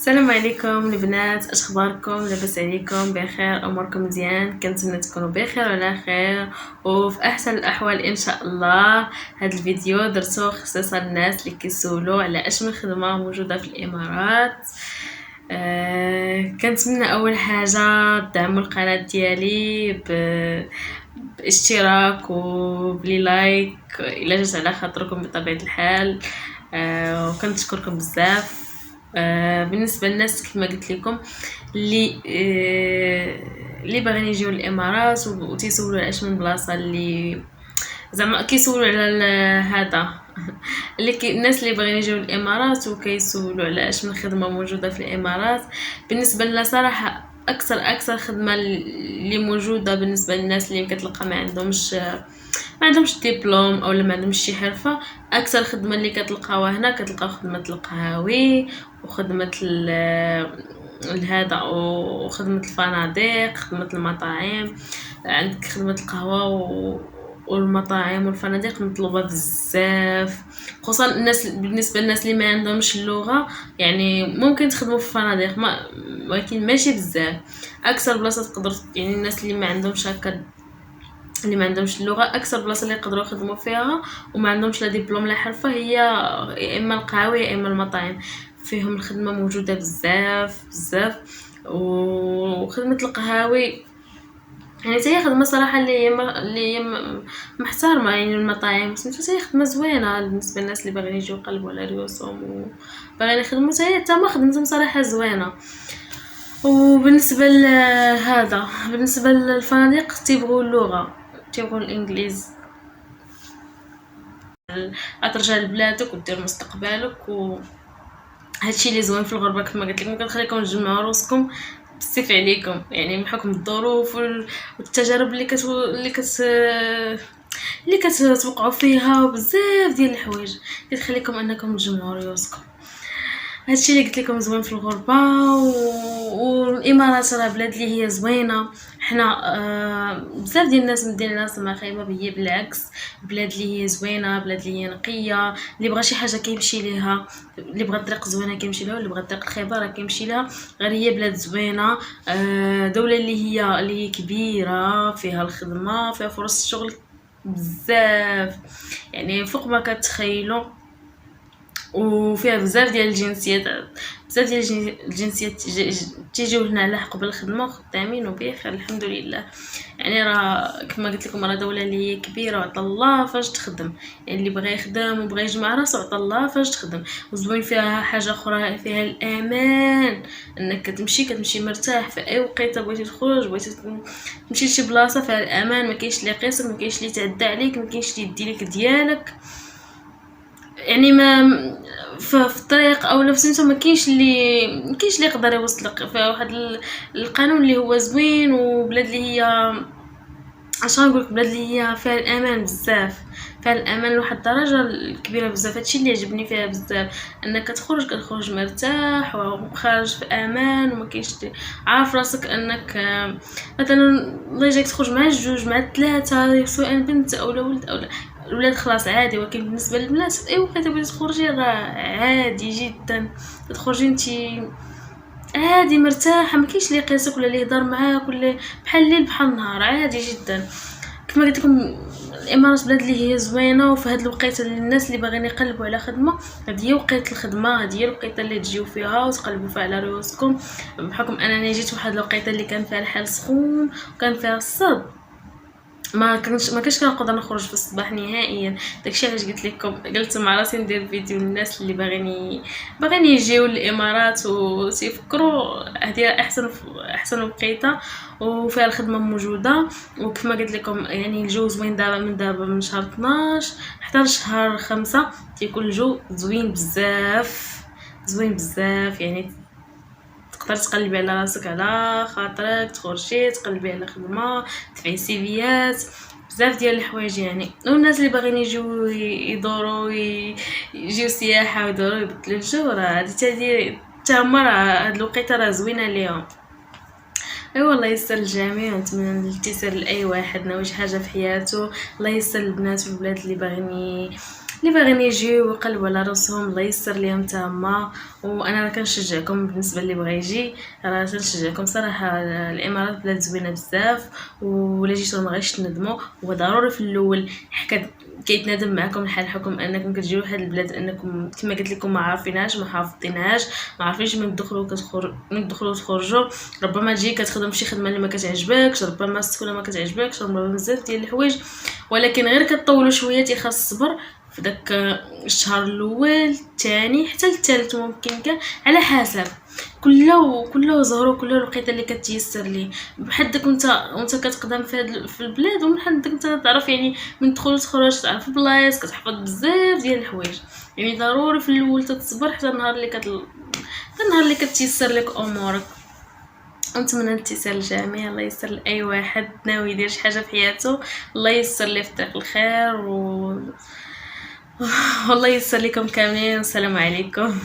السلام عليكم البنات، اش اخباركم؟ لاباس عليكم؟ بخير؟ اموركم مزيان؟ كنتمنى تكونوا بخير وعلى خير وفي احسن الاحوال ان شاء الله. هذا الفيديو درتو خصيصا الناس اللي كيسولوا على اش من خدمه موجوده في الامارات. كنتمنى اول حاجه تدعموا القناه ديالي باشتراك وبلي لايك الا جات على خاطركم بطبيعه الحال. وكنشكركم بزاف. بالنسبه للناس كما قلت لكم اللي باغيين يجيو للامارات وتيسولوا على اش من بلاصه اللي زعما كيسولوا على هذا الناس اللي باغيين يجيو للامارات وكيسولوا على اش من خدمه موجوده في الامارات. بالنسبه لنا صراحه اكثر خدمه اللي موجوده بالنسبه للناس اللي كتلقى ما عندهمش دبلوم او ما عندهمش شي حرفه. اكثر خدمه اللي كتلقاوها هنا كتلقاو خدمه القهاوي وخدمه هذا وخدمه الفنادق، خدمه المطاعم. عندك خدمه القهوه والمطاعم والفنادق مطلوبه بزاف، خصوصا بالنسبه للناس اللي ما عندهمش اللغه. يعني ممكن تخدموا في الفنادق ولكن ماشي بزاف. اكثر بلاصه تقدر يعني الناس اللي ما عندهمش هكا اللي ما عندهمش اللغه اكثر بلاصه اللي يقدروا يخدموا فيها وما عندهمش لا دبلوم لا حرفه هي يا اما القهاوي يا اما المطاعم. فيهم الخدمه موجوده بزاف. وخدمه القهاوي يعني هي خدمه صراحه اللي هي محترمه. يعني المطاعم سميتو هي خدمه زوينه بالنسبه للناس اللي باغيين يجيو يقلبوا على ريوسهم وباغيين يخدموا حتى ما خدمتهم صراحه زوينه. وبالنسبه لهذا بالنسبه للفنادق تيبغوا اللغه، تيبغوا الانجليز. ترجع لبلادك ودير مستقبلك هادشي اللي زوين في الغربه. كما قلت لكم كنخليكم تجمعوا راسكم بزاف عليكم، يعني بحكم الظروف والتجارب اللي كتوقعوا فيها وبزاف ديال الحوايج كتخليكم انكم تجمعوا راسكم. هادشي اللي قلت لكم زوين في الغربه. والامارات راه بلاد اللي هي زوينه. حنا بزاف ديال الناس مدين راسهم ما خايبه هي بالعكس، بلاد اللي هي زوينه، بلاد اللي هي نقيه. اللي بغى شي حاجه كيمشي ليها، اللي بغى طريق زوينه كيمشي لها، واللي بغى طريق الخيبه راه كيمشي لها. غير هي بلاد زوينه. دوله اللي هي كبيره، فيها الخدمه، فيها فرص الشغل بزاف يعني فوق ما كتخيلوا. وفيها بزاف ديال الجنسيات تيجيو هنا على حق بالخدمه وخدامين وبخير الحمد لله. يعني راه كما قلت لكم راه دوله اللي هي كبيره وعطا الله فاش تخدم. يعني اللي بغى يخدم وبغى يجمع راسو عطا الله فاش تخدم. وزوين فيها حاجه اخرى، فيها الامان، انك كتمشي مرتاح في اي وقيته بغيتي تخرج، بغيتي تمشي لشي بلاصه فيها الامان. ما كاينش اللي يقيسك، ما كاينش اللي يتعدى عليك، ما كاينش اللي يدي لك ديالك. يعني ما في الطريق او سميتو ما كاينش اللي يقدر يوصلك. فيها واحد القانون اللي هو زوين. وبلاد اللي هي اش غنقولك، بلاد اللي هي فيها الامان بزاف، فيها الامان لواحد الدرجه كبيره بزاف. هادشي اللي عجبني فيها بزاف، انك كتخرج مرتاح وخارج في امان وما كاينش عارف راسك انك مثلا الله يجيك تخرج مع جوج مع ثلاثه سواء بنت او ولد او الولاد خلاص عادي. ولكن بالنسبه للبنات في اي وقت بغيتي تخرجي راه عادي جدا تخرجي نتي عادي مرتاحه. ما كاينش اللي يقيسك ولا اللي يهضر معاك ولا بحال الليل بحال النهار، عادي جدا. كما قلت لكم الامارات بلاد اللي هي زوينه. وفي هذا الوقيته الناس اللي باغيين يقلبوا على خدمه، هذه هي وقيته الخدمه، هذه هي الوقيته اللي تجيو فيها وتقلبوا فيها على رؤوسكم. بحكم انني جيت واحد الوقيته اللي كان فيها الحال سخون وكان فيها الصب، ما كنتش كنقدر نخرج في الصباح نهائيا. داكشي علاش قلت مع راسي ندير فيديو للناس اللي باغيين يجيو للامارات وتفكروا هذه احسن وقيته وفيها الخدمه موجوده. وكما قلت لكم يعني الجو زوين دابا من شهر 12 حتى لشهر 5 تيكون الجو زوين بزاف. يعني تقدر تقلبي على راسك على خاطرك، تخرجي تقلبي على خدمه، تدفعي سيفيات، بزاف ديال الحوايج يعني. والناس اللي باغيين يجيو يدوروا يجيو سياحه ويدوروا يبدلوا الجو راه هذه تما راه هاد الوقيته راه زوينه ليهم. ايوا الله يسر الجميع، ونتمنى التيسير لاي واحد ناوي شي حاجه في حياته. الله يسر البنات في البلاد اللي باغيين اللي باغيين يجيو ويقلبوا على راسهم الله يسر ليهم تما. وانا راه كنشجعكم بالنسبه اللي بغى يجي، راه كنشجعكم صراحه. الامارات بلاد زوينه بزاف، ولا جيتو ما غايش تندموا. وضروري في الاول حكا كيتنادم معكم الحال الحكم انكم كتجيو لهاد البلاد، انكم كما قلت لكم ما عارفينهاش ما حافظينهاش، ما عارفينش من تدخلوا من تدخلوا تخرجوا. ربما تجي كتخدم شي خدمه اللي ما كتعجبكش، ربما السكنه ما كتعجبكش، ربما بزاف ديال الحوايج. ولكن غير كطولوا شويه تيخاص الصبر في داك الشهر الاول الثاني حتى الثالث ممكن كاع على حسب. كله زهر وكله الوقيته اللي كتيسر ليه بحدك وانت كتقدم في البلاد. ومن حدك انت تعرف يعني من دخول تخرج، تعرف البلايص، كتحفظ بزاف ديال الحوايج. يعني ضروري في الاول تصبر حتى النهار اللي حتى النهار اللي كتيسر لك امورك. نتمنى الاتسال الجميع، الله يسر لاي واحد ناوي يدير شي حاجه في حياته، الله يسر ليه في طريق الخير والله يسر لكم كاملين. والسلام عليكم.